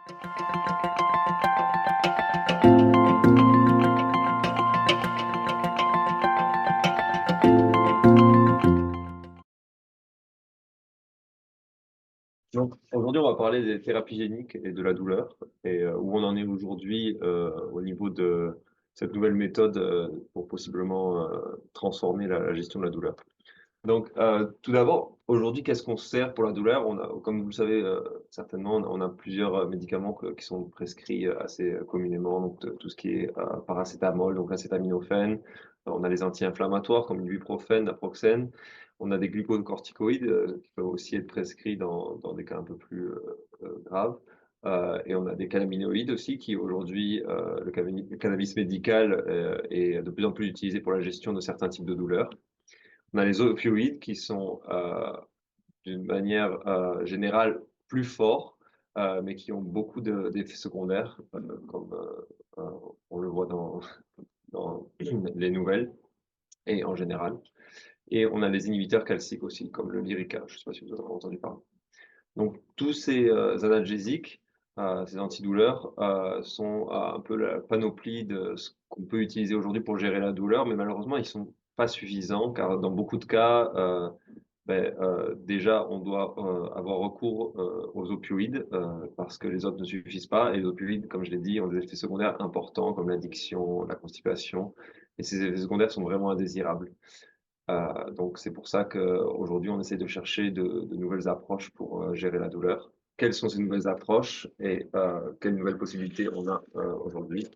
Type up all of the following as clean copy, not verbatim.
Donc aujourd'hui, on va parler des thérapies géniques et de la douleur et où on en est aujourd'hui au niveau de cette nouvelle méthode pour possiblement transformer la gestion de la douleur. Donc tout d'abord, aujourd'hui, qu'est-ce qu'on sert pour la douleur? On a, comme vous le savez certainement, on a plusieurs médicaments qui sont prescrits assez communément, donc tout ce qui est paracétamol, donc l'acétaminophène. On a les anti-inflammatoires comme l'ibuprofène, naproxène. On a des glucocorticoïdes qui peuvent aussi être prescrits dans des cas un peu plus graves. Et on a des cannabinoïdes aussi qui aujourd'hui, le cannabis médical est de plus en plus utilisé pour la gestion de certains types de douleurs. On a les opioïdes qui sont d'une manière générale plus forts, mais qui ont beaucoup d'effets secondaires, comme on le voit dans les nouvelles et en général. Et on a les inhibiteurs calciques aussi, comme le Lyrica. Je ne sais pas si vous en avez entendu parler. Donc, tous ces analgésiques, ces antidouleurs, sont un peu la panoplie de ce qu'on peut utiliser aujourd'hui pour gérer la douleur, mais malheureusement, ils ne sont pas suffisants, car dans beaucoup de cas, déjà, on doit avoir recours aux opioïdes, parce que les autres ne suffisent pas. Et les opioïdes, comme je l'ai dit, ont des effets secondaires importants, comme l'addiction, la constipation, et ces effets secondaires sont vraiment indésirables. Donc c'est pour ça qu'aujourd'hui, on essaie de chercher de nouvelles approches pour gérer la douleur. Quelles sont ces nouvelles approches et quelles nouvelles possibilités on a aujourd'hui?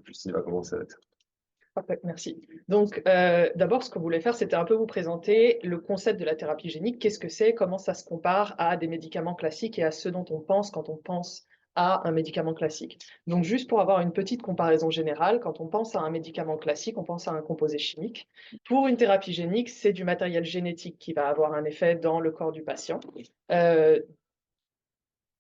Christine va commencer avec ça. Parfait, merci. Donc, d'abord, ce qu'on voulait faire, c'était un peu vous présenter le concept de la thérapie génique. Qu'est-ce que c'est? Comment ça se compare à des médicaments classiques et à ce dont on pense quand on pense à un médicament classique. Donc, juste pour avoir une petite comparaison générale, quand on pense à un médicament classique, on pense à un composé chimique. Pour une thérapie génique, c'est du matériel génétique qui va avoir un effet dans le corps du patient.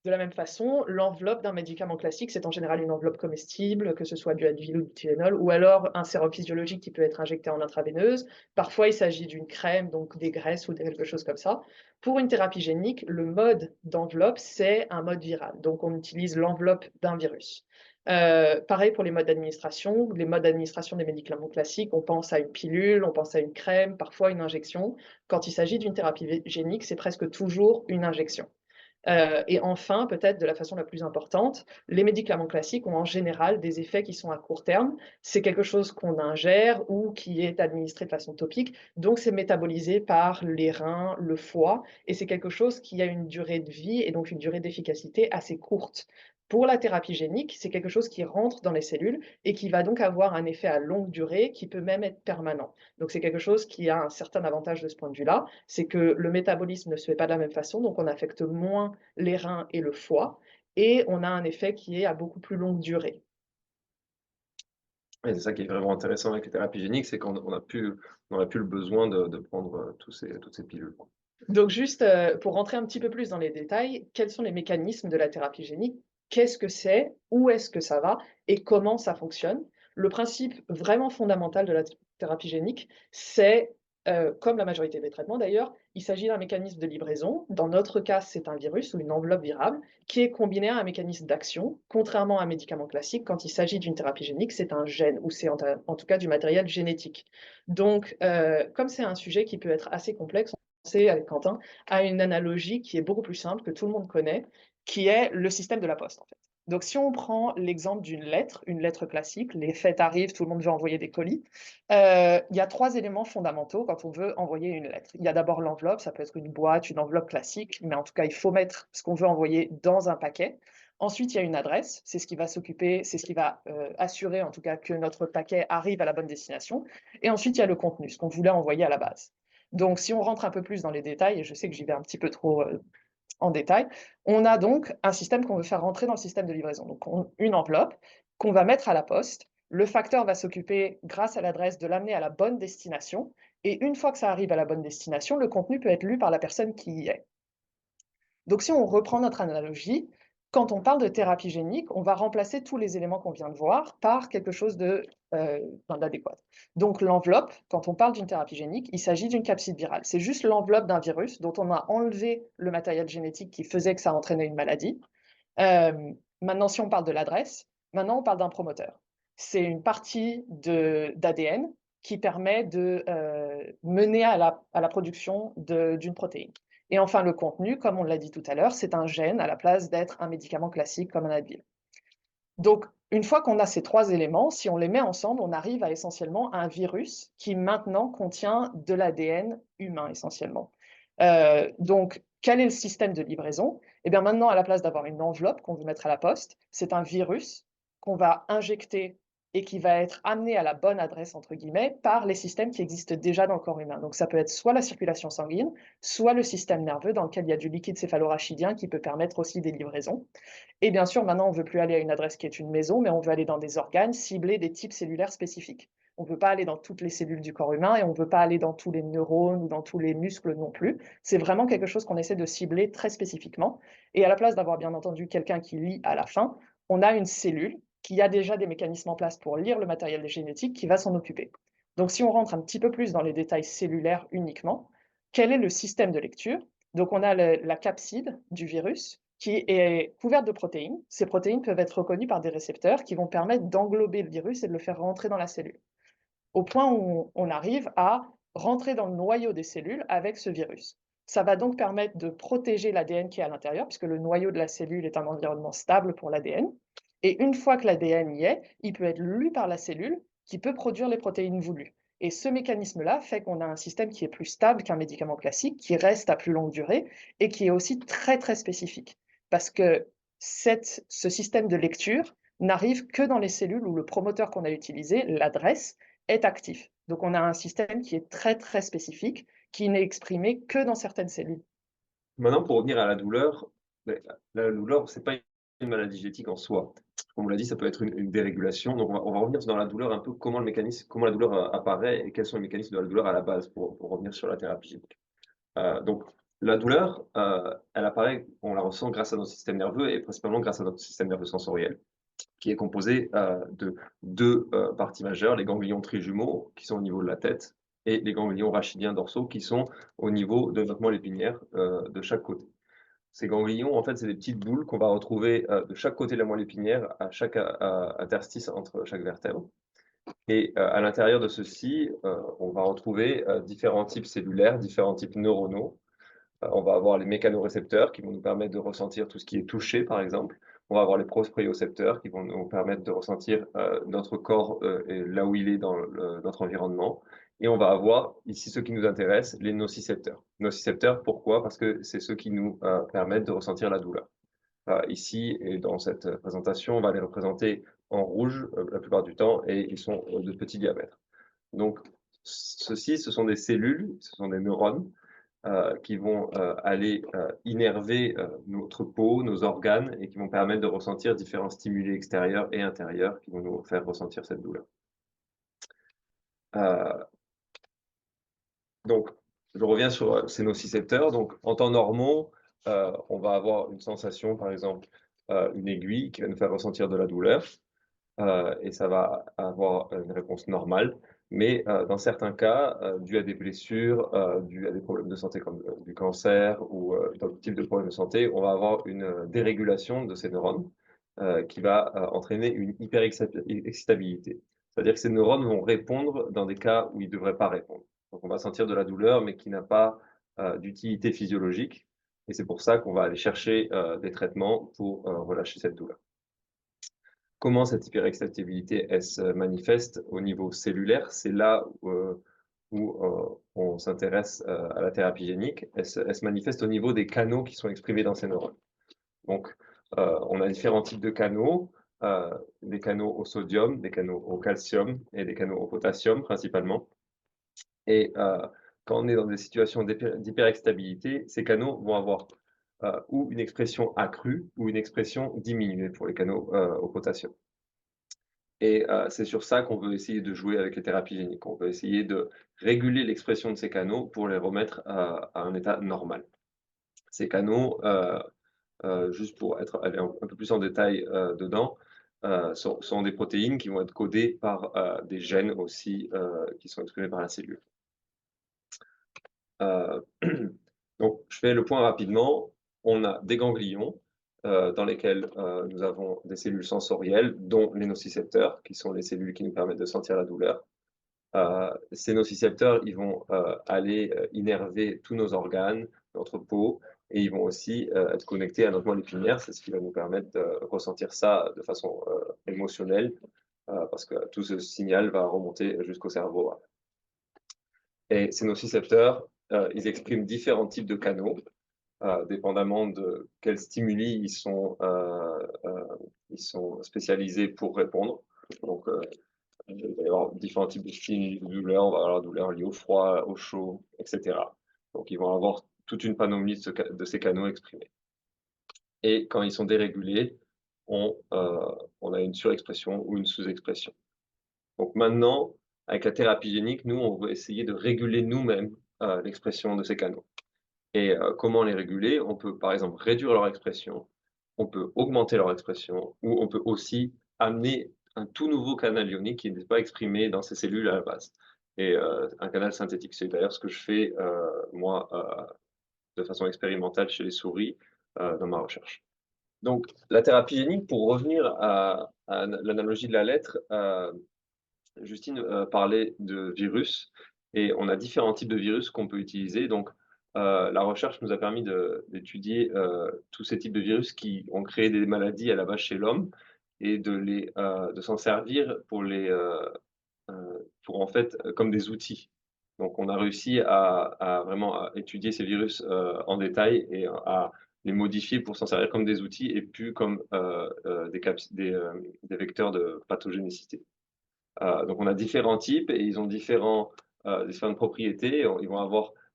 De la même façon, l'enveloppe d'un médicament classique, c'est en général une enveloppe comestible, que ce soit du Advil ou du Tylenol, ou alors un sérum physiologique qui peut être injecté en intraveineuse. Parfois, il s'agit d'une crème, donc des graisses ou quelque chose comme ça. Pour une thérapie génique, le mode d'enveloppe, c'est un mode viral. Donc, on utilise l'enveloppe d'un virus. Pareil pour les modes d'administration. Les modes d'administration des médicaments classiques, on pense à une pilule, on pense à une crème, parfois une injection. Quand il s'agit d'une thérapie génique, c'est presque toujours une injection. Et enfin, peut-être de la façon la plus importante, les médicaments classiques ont en général des effets qui sont à court terme. C'est quelque chose qu'on ingère ou qui est administré de façon topique, donc c'est métabolisé par les reins, le foie, et c'est quelque chose qui a une durée de vie et donc une durée d'efficacité assez courte. Pour la thérapie génique, c'est quelque chose qui rentre dans les cellules et qui va donc avoir un effet à longue durée qui peut même être permanent. Donc c'est quelque chose qui a un certain avantage de ce point de vue-là, c'est que le métabolisme ne se fait pas de la même façon, donc on affecte moins les reins et le foie, et on a un effet qui est à beaucoup plus longue durée. Et c'est ça qui est vraiment intéressant avec les thérapies géniques, c'est qu'on n'a plus le besoin de prendre toutes ces pilules, quoi. Donc juste pour rentrer un petit peu plus dans les détails, quels sont les mécanismes de la thérapie génique? Qu'est-ce que c'est? Où est-ce que ça va? Et comment ça fonctionne? Le principe vraiment fondamental de la thérapie génique, c'est, comme la majorité des traitements d'ailleurs, il s'agit d'un mécanisme de livraison. Dans notre cas, c'est un virus ou une enveloppe virale qui est combiné à un mécanisme d'action. Contrairement à un médicament classique, quand il s'agit d'une thérapie génique, c'est un gène ou c'est en tout cas du matériel génétique. Donc, comme c'est un sujet qui peut être assez complexe, avec Quentin, à une analogie qui est beaucoup plus simple, que tout le monde connaît, qui est le système de la poste, en fait. Donc, si on prend l'exemple d'une lettre, une lettre classique, les fêtes arrivent, tout le monde veut envoyer des colis. Il y a 3 éléments fondamentaux quand on veut envoyer une lettre. Il y a d'abord l'enveloppe, ça peut être une boîte, une enveloppe classique, mais en tout cas, il faut mettre ce qu'on veut envoyer dans un paquet. Ensuite, il y a une adresse, c'est ce qui va s'occuper, c'est ce qui va assurer en tout cas que notre paquet arrive à la bonne destination. Et ensuite, il y a le contenu, ce qu'on voulait envoyer à la base. Donc, si on rentre un peu plus dans les détails, et je sais que j'y vais un petit peu trop en détail, on a donc un système qu'on veut faire rentrer dans le système de livraison. Donc, une enveloppe qu'on va mettre à la poste. Le facteur va s'occuper, grâce à l'adresse, de l'amener à la bonne destination. Et une fois que ça arrive à la bonne destination, le contenu peut être lu par la personne qui y est. Donc, si on reprend notre analogie, quand on parle de thérapie génique, on va remplacer tous les éléments qu'on vient de voir par quelque chose d'adéquat. Donc, l'enveloppe, quand on parle d'une thérapie génique, il s'agit d'une capside virale. C'est juste l'enveloppe d'un virus dont on a enlevé le matériel génétique qui faisait que ça entraînait une maladie. Maintenant, si on parle de l'adresse, maintenant on parle d'un promoteur. C'est une partie d'ADN qui permet de mener à la production d'une protéine. Et enfin, le contenu, comme on l'a dit tout à l'heure, c'est un gène à la place d'être un médicament classique comme un Advil. Donc, une fois qu'on a ces 3 éléments, si on les met ensemble, on arrive à essentiellement un virus qui maintenant contient de l'ADN humain essentiellement. Donc, quel est le système de livraison? Eh bien maintenant, à la place d'avoir une enveloppe qu'on veut mettre à la poste, c'est un virus qu'on va injecter et qui va être amené à la «bonne adresse» entre guillemets par les systèmes qui existent déjà dans le corps humain. Donc ça peut être soit la circulation sanguine, soit le système nerveux dans lequel il y a du liquide céphalorachidien qui peut permettre aussi des livraisons. Et bien sûr, maintenant, on ne veut plus aller à une adresse qui est une maison, mais on veut aller dans des organes, cibler des types cellulaires spécifiques. On ne veut pas aller dans toutes les cellules du corps humain et on ne veut pas aller dans tous les neurones ou dans tous les muscles non plus. C'est vraiment quelque chose qu'on essaie de cibler très spécifiquement. Et à la place d'avoir bien entendu quelqu'un qui lit à la fin, on a une cellule qui a déjà des mécanismes en place pour lire le matériel génétique qui va s'en occuper. Donc si on rentre un petit peu plus dans les détails cellulaires uniquement, quel est le système de lecture? Donc on a la capside du virus qui est couverte de protéines. Ces protéines peuvent être reconnues par des récepteurs qui vont permettre d'englober le virus et de le faire rentrer dans la cellule. Au point où on arrive à rentrer dans le noyau des cellules avec ce virus. Ça va donc permettre de protéger l'ADN qui est à l'intérieur, puisque le noyau de la cellule est un environnement stable pour l'ADN. Et une fois que l'ADN y est, il peut être lu par la cellule qui peut produire les protéines voulues. Et ce mécanisme-là fait qu'on a un système qui est plus stable qu'un médicament classique, qui reste à plus longue durée et qui est aussi très très spécifique. Parce que ce système de lecture n'arrive que dans les cellules où le promoteur qu'on a utilisé, l'adresse, est actif. Donc on a un système qui est très, très spécifique, qui n'est exprimé que dans certaines cellules. Maintenant, pour revenir à la douleur, beh, la douleur, c'est pas une maladie génétique en soi. Comme on l'a dit, ça peut être une dérégulation. Donc on va revenir dans la douleur un peu comment la douleur, apparaît et quels sont les mécanismes de la douleur à la base pour revenir sur la thérapie génique. Donc la douleur, elle apparaît, on la ressent grâce à notre système nerveux et principalement grâce à notre système nerveux sensoriel, qui est composé, de 2 parties majeures, les ganglions trijumeaux qui sont au niveau de la tête et les ganglions rachidiens dorsaux qui sont au niveau de notre moelle épinière, de chaque côté. Ces ganglions, en fait, c'est des petites boules qu'on va retrouver, de chaque côté de la moelle épinière, à chaque interstice entre chaque vertèbre et à l'intérieur de ceux-ci, on va retrouver, différents types cellulaires, différents types neuronaux. On va avoir les mécanorécepteurs qui vont nous permettre de ressentir tout ce qui est touché, par exemple. On va avoir les propriocepteurs qui vont nous permettre de ressentir, notre corps, et là où il est dans notre environnement et on va avoir, ici, ceux qui nous intéressent, les nocicepteurs. Nocicepteurs, pourquoi? Parce que c'est ceux qui nous, permettent de ressentir la douleur. Ici et dans cette présentation, on va les représenter en rouge, la plupart du temps et ils sont, de petit diamètre. Donc ceux-ci, ce sont des cellules, ce sont des neurones qui vont aller innerver notre peau, nos organes et qui vont permettre de ressentir différents stimuli extérieurs et intérieurs qui vont nous faire ressentir cette douleur. Euh, donc, je reviens sur ces nocicepteurs. Donc, en temps normaux, on va avoir une sensation, par exemple, une aiguille qui va nous faire ressentir de la douleur et ça va avoir une réponse normale. Mais dans certains cas, dû à des blessures, dû à des problèmes de santé comme du cancer ou d'autres types de problèmes de santé, on va avoir une dérégulation de ces neurones qui va entraîner une hyperexcitabilité. C'est-à-dire que ces neurones vont répondre dans des cas où ils ne devraient pas répondre. Donc on va sentir de la douleur, mais qui n'a pas d'utilité physiologique. Et c'est pour ça qu'on va aller chercher des traitements pour relâcher cette douleur. Comment cette hyperexcitabilité, elle se manifeste au niveau cellulaire? C'est là où on s'intéresse à la thérapie génique. Elle se manifeste au niveau des canaux qui sont exprimés dans ces neurones. Donc, on a différents types de canaux, des canaux au sodium, des canaux au calcium et des canaux au potassium principalement. Et quand on est dans des situations d'hyperexcitabilité, ces canaux vont avoir ou une expression accrue ou une expression diminuée pour les canaux au potassium. Et c'est sur ça qu'on veut essayer de jouer avec les thérapies géniques. On veut essayer de réguler l'expression de ces canaux pour les remettre à un état normal. Ces canaux, juste pour aller un peu plus en détail dedans, sont des protéines qui vont être codées par des gènes aussi qui sont exprimés par la cellule. Donc je fais le point rapidement. On a des ganglions dans lesquels nous avons des cellules sensorielles, dont les nocicepteurs, qui sont les cellules qui nous permettent de sentir la douleur. Ces nocicepteurs, ils vont aller innerver tous nos organes, notre peau, et ils vont aussi être connectés à notre moelle épinière. C'est ce qui va nous permettre de ressentir ça de façon émotionnelle, parce que tout ce signal va remonter jusqu'au cerveau. Et ces nocicepteurs, ils expriment différents types de canaux, dépendamment de quels stimuli ils sont spécialisés pour répondre. Donc, il va y avoir différents types de stimuli de douleur. On va avoir la douleur liée au froid, au chaud, etc. Donc, ils vont avoir toute une panoplie de ces canaux exprimés. Et quand ils sont dérégulés, on a une surexpression ou une sous-expression. Donc maintenant, avec la thérapie génique, nous, on veut essayer de réguler nous-mêmes l'expression de ces canaux. Et comment les réguler? On peut, par exemple, réduire leur expression, on peut augmenter leur expression, ou on peut aussi amener un tout nouveau canal ionique qui n'est pas exprimé dans ces cellules à la base. Et un canal synthétique, c'est d'ailleurs ce que je fais, moi, de façon expérimentale chez les souris, dans ma recherche. Donc, la thérapie génique, pour revenir à l'analogie de la lettre, Justine parlait de virus, et on a différents types de virus qu'on peut utiliser. Donc, la recherche nous a permis d'étudier tous ces types de virus qui ont créé des maladies à la base chez l'homme, et de s'en servir pour en fait comme des outils. Donc, on a réussi à vraiment à étudier ces virus en détail et à les modifier pour s'en servir comme des outils et plus comme des vecteurs de pathogénicité. Donc on a différents types et ils ont différentes propriétés.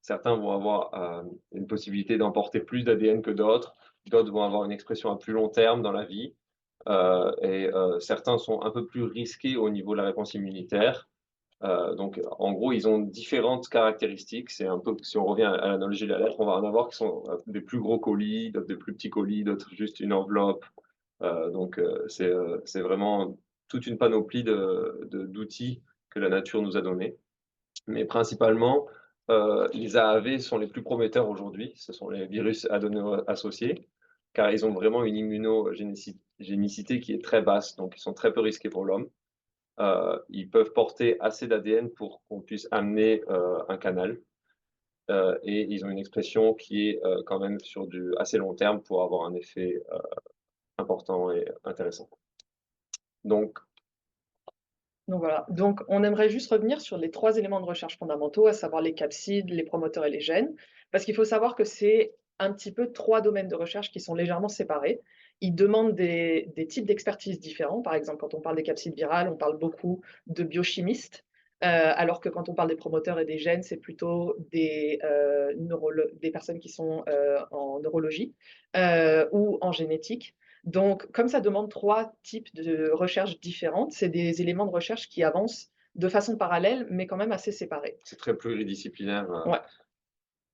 Certains vont avoir une possibilité d'emporter plus d'ADN que d'autres. D'autres vont avoir une expression à plus long terme dans la vie. Certains sont un peu plus risqués au niveau de la réponse immunitaire. Donc, en gros, ils ont différentes caractéristiques. C'est un peu, si on revient à l'analogie de la lettre, on va en avoir qui sont des plus gros colis, d'autres des plus petits colis, d'autres juste une enveloppe. C'est vraiment toute une panoplie d'outils que la nature nous a donnés. Mais principalement, les AAV sont les plus prometteurs aujourd'hui. Ce sont les virus adéno-associés, car ils ont vraiment une immunogénicité qui est très basse, donc ils sont très peu risqués pour l'homme. Ils peuvent porter assez d'ADN pour qu'on puisse amener un canal. Et ils ont une expression qui est quand même sur du assez long terme pour avoir un effet important et intéressant. Donc, voilà. Donc, on aimerait juste revenir sur les 3 éléments de recherche fondamentaux, à savoir les capsides, les promoteurs et les gènes, parce qu'il faut savoir que c'est un petit peu 3 domaines de recherche qui sont légèrement séparés. Ils demandent des types d'expertise différents. Par exemple, quand on parle des capsides virales, on parle beaucoup de biochimistes, alors que quand on parle des promoteurs et des gènes, c'est plutôt des personnes qui sont, en neurologie, ou en génétique. Donc, comme ça demande 3 types de recherches différentes, c'est des éléments de recherche qui avancent de façon parallèle, mais quand même assez séparés. c'est très pluridisciplinaire. Ouais.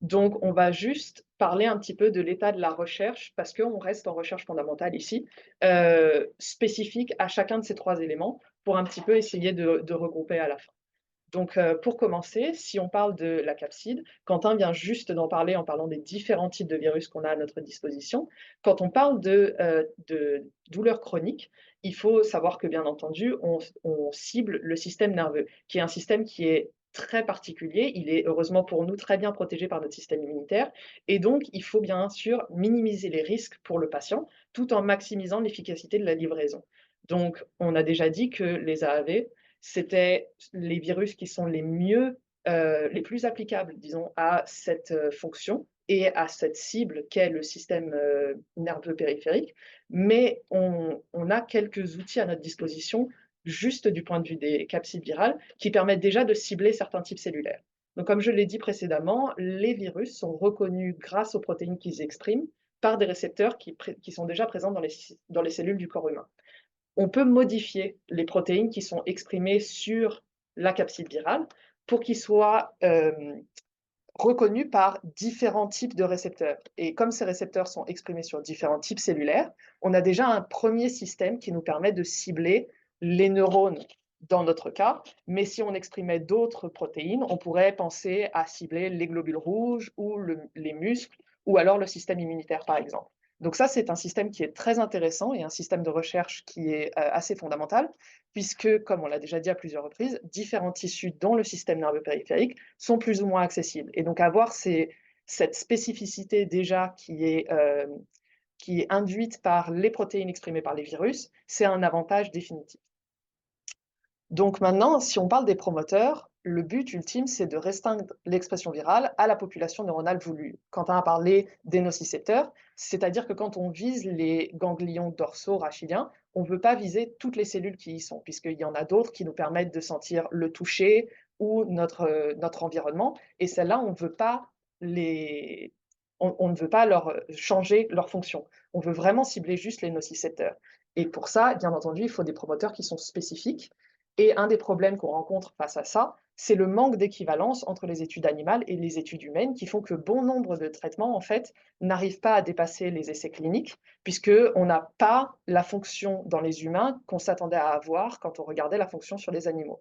Donc, on va juste parler un petit peu de l'état de la recherche, parce qu'on reste en recherche fondamentale ici, spécifique à chacun de ces 3 éléments, pour un petit peu essayer de regrouper à la fin. Donc, pour commencer, si on parle de la capside, Quentin vient juste d'en parler en parlant des différents types de virus qu'on a à notre disposition. Quand on parle de douleurs chroniques, il faut savoir que, bien entendu, on cible le système nerveux, qui est un système qui est très particulier. Il est, heureusement pour nous, très bien protégé par notre système immunitaire, et donc il faut bien sûr minimiser les risques pour le patient, tout en maximisant l'efficacité de la livraison. Donc, on a déjà dit que les AAV, c'était les virus qui sont les plus applicables, disons, à cette fonction et à cette cible qu'est le système nerveux périphérique. Mais on a quelques outils à notre disposition, juste du point de vue des capsides virales, qui permettent déjà de cibler certains types cellulaires. Donc, comme je l'ai dit précédemment, les virus sont reconnus grâce aux protéines qu'ils expriment par des récepteurs qui sont déjà présents dans les cellules du corps humain. On peut modifier les protéines qui sont exprimées sur la capside virale pour qu'ils soient reconnus par différents types de récepteurs. Et comme ces récepteurs sont exprimés sur différents types cellulaires, on a déjà un premier système qui nous permet de cibler les neurones dans notre cas, mais si on exprimait d'autres protéines, on pourrait penser à cibler les globules rouges ou les muscles, ou alors le système immunitaire, par exemple. Donc ça, c'est un système qui est très intéressant et un système de recherche qui est, assez fondamental puisque, comme on l'a déjà dit à plusieurs reprises, différents tissus, dont le système nerveux périphérique, sont plus ou moins accessibles et donc avoir cette spécificité déjà qui est induite par les protéines exprimées par les virus, c'est un avantage définitif. Donc maintenant, si on parle des promoteurs, le but ultime, c'est de restreindre l'expression virale à la population neuronale voulue. Quentin a parlé des nocicepteurs, c'est-à-dire que quand on vise les ganglions dorsaux rachidiens, on ne veut pas viser toutes les cellules qui y sont, puisqu'il y en a d'autres qui nous permettent de sentir le toucher ou notre environnement, et celles-là, on ne veut pas les... on ne veut pas leur changer leur fonction. On veut vraiment cibler juste les nocicepteurs. Et pour ça, bien entendu, il faut des promoteurs qui sont spécifiques, et un des problèmes qu'on rencontre face à ça, c'est le manque d'équivalence entre les études animales et les études humaines qui font que bon nombre de traitements, en fait, n'arrivent pas à dépasser les essais cliniques, puisqu'on n'a pas la fonction dans les humains qu'on s'attendait à avoir quand on regardait la fonction sur les animaux.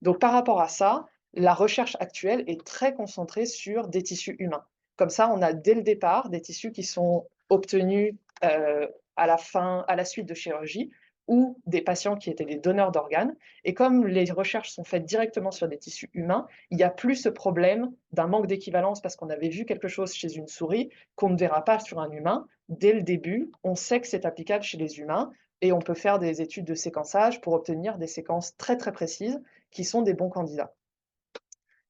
Donc par rapport à ça, la recherche actuelle est très concentrée sur des tissus humains. Comme ça, on a dès le départ des tissus qui sont obtenus à la suite de chirurgie ou des patients qui étaient des donneurs d'organes. Et comme les recherches sont faites directement sur des tissus humains, il n'y a plus ce problème d'un manque d'équivalence parce qu'on avait vu quelque chose chez une souris qu'on ne verra pas sur un humain. Dès le début, on sait que c'est applicable chez les humains et on peut faire des études de séquençage pour obtenir des séquences très très précises qui sont des bons candidats.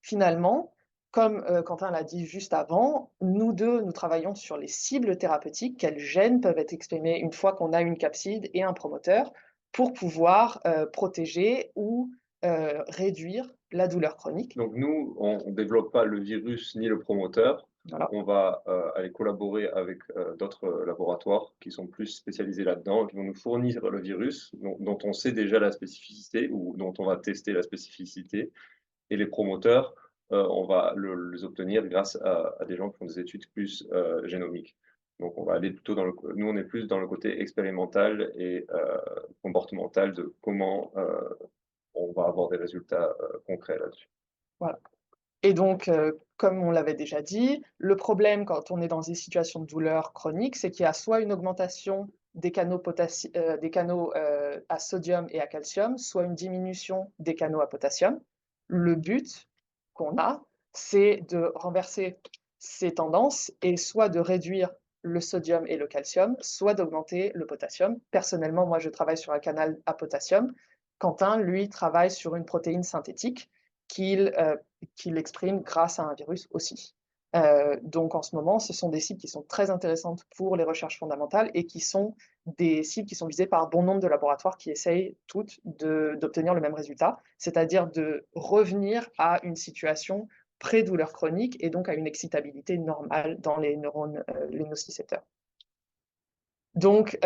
Finalement, comme Quentin l'a dit juste avant, nous deux, nous travaillons sur les cibles thérapeutiques, quels gènes peuvent être exprimés une fois qu'on a une capside et un promoteur, pour pouvoir protéger ou réduire la douleur chronique. Donc nous, on ne développe pas le virus ni le promoteur. Voilà. On va aller collaborer avec d'autres laboratoires qui sont plus spécialisés là-dedans, qui vont nous fournir le virus dont on sait déjà la spécificité ou dont on va tester la spécificité. Et les promoteurs, on va les obtenir grâce à des gens qui font des études plus génomiques. Donc on va aller plutôt nous on est plus dans le côté expérimental et comportemental de comment on va avoir des résultats concrets là-dessus. Voilà. Et donc, comme on l'avait déjà dit, le problème quand on est dans des situations de douleur chronique, c'est qu'il y a soit une augmentation des canaux à sodium et à calcium, soit une diminution des canaux à potassium. Le but qu'on a, c'est de renverser ces tendances et soit de réduire le sodium et le calcium, soit d'augmenter le potassium. Personnellement, moi, je travaille sur un canal à potassium. Quentin, lui, travaille sur une protéine synthétique qu'il exprime grâce à un virus aussi. Donc en ce moment, ce sont des cibles qui sont très intéressantes pour les recherches fondamentales et qui sont des cibles qui sont visées par bon nombre de laboratoires qui essayent toutes d'obtenir le même résultat, c'est-à-dire de revenir à une situation pré-douleur chronique et donc à une excitabilité normale dans les neurones, les nocicepteurs. Donc,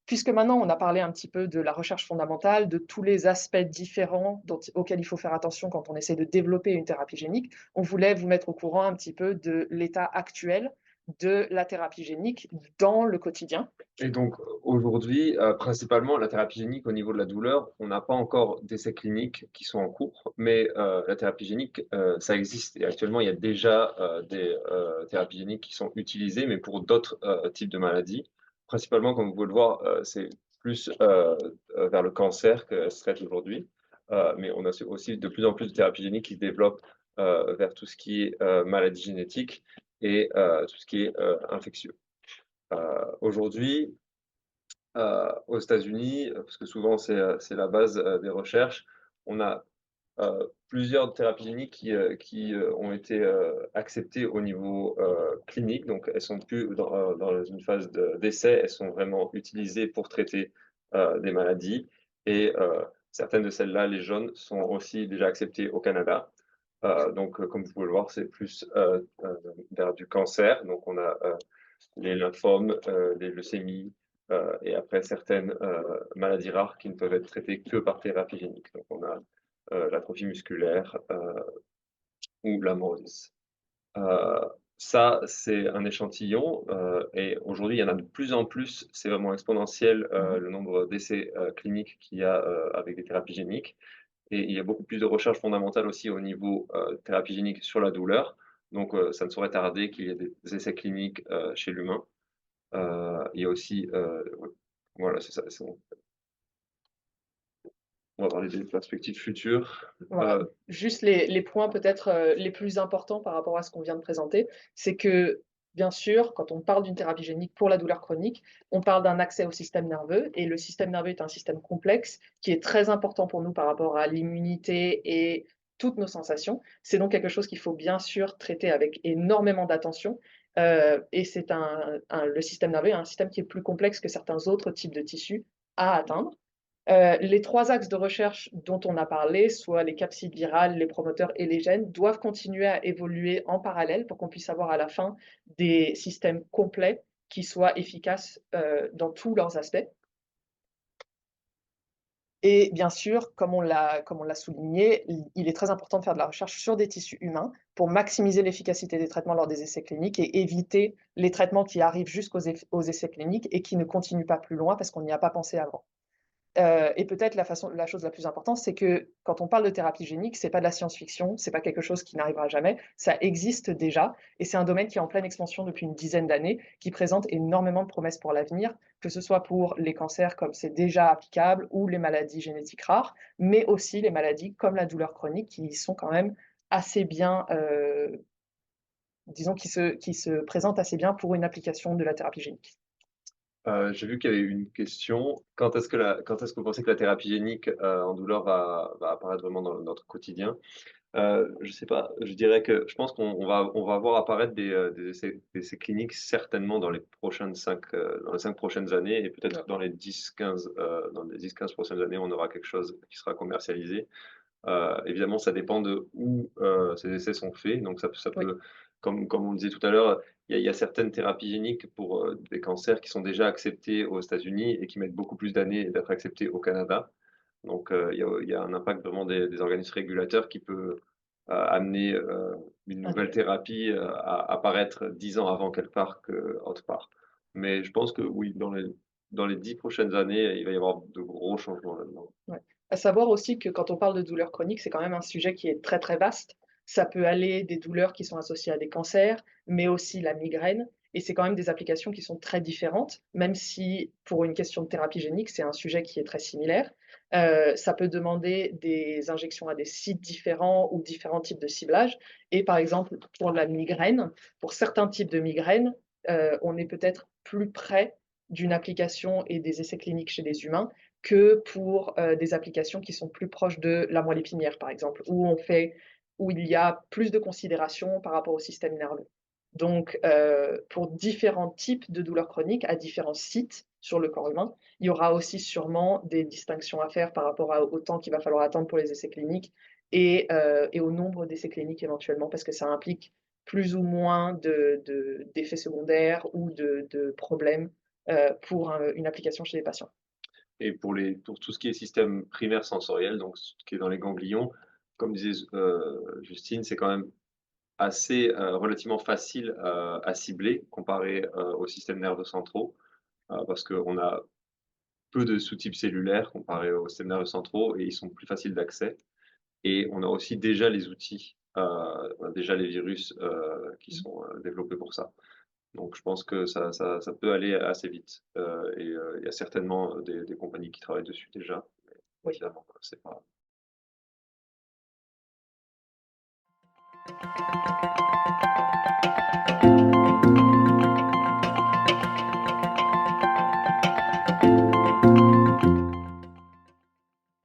puisque maintenant on a parlé un petit peu de la recherche fondamentale, de tous les aspects différents auxquels il faut faire attention quand on essaie de développer une thérapie génique, on voulait vous mettre au courant un petit peu de l'état actuel de la thérapie génique dans le quotidien. Et donc aujourd'hui, principalement la thérapie génique au niveau de la douleur, on n'a pas encore d'essais cliniques qui sont en cours, mais la thérapie génique, ça existe. Et actuellement, il y a déjà des thérapies géniques qui sont utilisées, mais pour d'autres types de maladies. Principalement, comme vous pouvez le voir, c'est plus vers le cancer qu'elle se traite aujourd'hui. Mais on a aussi de plus en plus de thérapies géniques qui se développent vers tout ce qui est maladie génétique et tout ce qui est infectieux. Aujourd'hui, aux États-Unis, parce que souvent c'est la base des recherches, on a plusieurs thérapies géniques qui ont été acceptées au niveau clinique. Donc, elles sont plus dans une phase d'essai, elles sont vraiment utilisées pour traiter des maladies. Et certaines de celles-là, les jaunes, sont aussi déjà acceptées au Canada. Donc, comme vous pouvez le voir, c'est plus vers du cancer. Donc, on a les lymphomes, les leucémies, et après certaines maladies rares qui ne peuvent être traitées que par thérapie génique. Donc on a l'atrophie musculaire ou la maurice. Euh, Ça, c'est un échantillon et aujourd'hui, il y en a de plus en plus. C'est vraiment exponentiel le nombre d'essais cliniques qu'il y a avec des thérapies géniques. Et il y a beaucoup plus de recherches fondamentales aussi au niveau thérapie génique sur la douleur. Donc, ça ne saurait tarder qu'il y ait des essais cliniques chez l'humain. Il y a aussi, ouais, voilà, c'est ça, on va parler des perspectives futures. Voilà, juste les points peut-être, les plus importants par rapport à ce qu'on vient de présenter, c'est que, bien sûr, quand on parle d'une thérapie génique pour la douleur chronique, on parle d'un accès au système nerveux et le système nerveux est un système complexe qui est très important pour nous par rapport à l'immunité et toutes nos sensations. C'est donc quelque chose qu'il faut bien sûr traiter avec énormément d'attention, et c'est le système nerveux est un système qui est plus complexe que certains autres types de tissus à atteindre. Les 3 axes de recherche dont on a parlé, soit les capsides virales, les promoteurs et les gènes, doivent continuer à évoluer en parallèle pour qu'on puisse avoir à la fin des systèmes complets qui soient efficaces, dans tous leurs aspects. Et bien sûr, comme on l'a souligné, il est très important de faire de la recherche sur des tissus humains pour maximiser l'efficacité des traitements lors des essais cliniques et éviter les traitements qui arrivent jusqu'aux essais cliniques et qui ne continuent pas plus loin parce qu'on n'y a pas pensé avant. Et peut-être la chose la plus importante, c'est que quand on parle de thérapie génique, c'est pas de la science-fiction, c'est pas quelque chose qui n'arrivera jamais, ça existe déjà et c'est un domaine qui est en pleine expansion depuis une dizaine d'années, qui présente énormément de promesses pour l'avenir, que ce soit pour les cancers comme c'est déjà applicable ou les maladies génétiques rares, mais aussi les maladies comme la douleur chronique qui sont quand même assez bien, disons qui se présentent assez bien pour une application de la thérapie génique. J'ai vu qu'il y avait eu une question. Quand est-ce que vous pensez que la thérapie génique, en douleur va apparaître vraiment dans notre quotidien? Je sais pas, je dirais que je pense qu'on va voir apparaître des essais cliniques certainement dans les 5 prochaines années et peut-être dans les 10-15 prochaines années, on aura quelque chose qui sera commercialisé. Évidemment, ça dépend de où, ces essais sont faits, donc ça Oui, peut comme on le disait tout à l'heure, il y a certaines thérapies géniques pour, des cancers qui sont déjà acceptées aux États-Unis et qui mettent beaucoup plus d'années d'être acceptées au Canada. Donc, il y a un impact vraiment des organismes régulateurs qui peut, amener, une un nouvelle délai. thérapie, à apparaître 10 ans avant qu'elle parte autre part. Mais je pense que oui, dans les 10 prochaines années, il va y avoir de gros changements là-dedans. Ouais. À savoir aussi que quand on parle de douleurs chroniques, c'est quand même un sujet qui est très, très vaste. Ça peut aller des douleurs qui sont associées à des cancers, mais aussi la migraine et c'est quand même des applications qui sont très différentes, même si pour une question de thérapie génique, c'est un sujet qui est très similaire. Ça peut demander des injections à des sites différents ou différents types de ciblage et par exemple, pour la migraine, pour certains types de migraine, on est peut-être plus près d'une application et des essais cliniques chez les humains que pour, des applications qui sont plus proches de la moelle épinière, par exemple, où il y a plus de considération par rapport au système nerveux. Donc, pour différents types de douleurs chroniques à différents sites sur le corps humain, il y aura aussi sûrement des distinctions à faire par rapport au temps qu'il va falloir attendre pour les essais cliniques et au nombre d'essais cliniques éventuellement, parce que ça implique plus ou moins d'effets secondaires ou de problèmes, pour, une application chez les patients. Et pour tout ce qui est système primaire sensoriel, donc ce qui est dans les ganglions, comme disait, Justine, c'est quand même assez, relativement facile, à cibler comparé, aux systèmes nerveux centraux, parce qu'on a peu de sous-types cellulaires comparé aux systèmes nerveux centraux et ils sont plus faciles d'accès et on a aussi déjà les outils, on a déjà les virus, qui sont, développés pour ça. Donc je pense que ça peut aller assez vite, il y a certainement des compagnies qui travaillent dessus déjà, mais Oui. évidemment, c'est pas